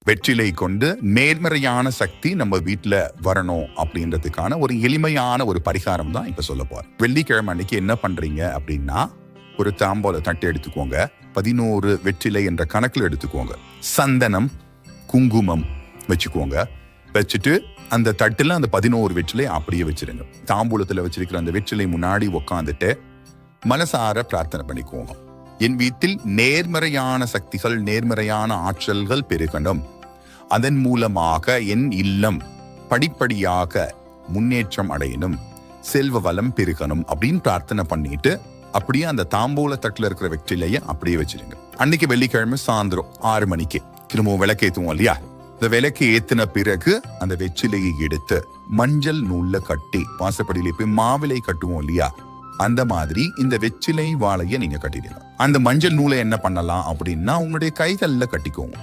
வெற்றிலை கொண்டு நேர்மறையான சக்தி நம்ம வீட்டுல வரணும் அப்படின்றதுக்கான ஒரு எளிமையான ஒரு பரிகாரம் தான் இப்ப சொல்ல போறேன். வெள்ளிக்கிழமை அன்னைக்கு என்ன பண்றீங்க அப்படின்னா, ஒரு தாம்பால தட்டு எடுத்துக்கோங்க. 11 வெற்றிலை என்ற கணக்குல எடுத்துக்கோங்க. சந்தனம், குங்குமம் வச்சுக்கோங்க. வச்சுட்டு அந்த தட்டுல அந்த 11 வெற்றிலை அப்படியே வச்சிருங்க. தாம்பூலத்துல வச்சிருக்கிற அந்த வெற்றிலை முன்னாடி உட்காந்துட்டு மனசார பிரார்த்தனை பண்ணிக்குவோங்க. என் வீட்டில் நேர்மறையான சக்திகள், நேர்மறையான ஆற்றல்கள் பெருகணும். அதன் மூலமாக என் இல்லம் படிப்படியாக முன்னேற்றம் அடையணும், செல்வ வளம் பெருகணும் அப்படின்னு பிரார்த்தனை பண்ணிட்டு அப்படியே அந்த தாம்பூல தட்டுல இருக்கிற வெற்றிலையை அப்படியே வச்சிருங்க. அன்னைக்கு வெள்ளிக்கிழமை சாயந்தரம் 6 மணிக்கு திரும்பவும் விளக்கேத்துவோம் இல்லையா? இந்த விளக்கு ஏத்தின பிறகு அந்த வெற்றிலையை எடுத்து மஞ்சள் நூல்ல கட்டி, வாசப்படியில போய் மாவிலை கட்டுவோம் இல்லையா, அந்த மாதிரி இந்த வெற்றிலை வாழையை நீங்க கட்டிடுங்க. அந்த மஞ்சள் நூலை என்ன பண்ணலாம் அப்படின்னா, உங்களுடைய கைகள்ல கட்டிக்கோங்க.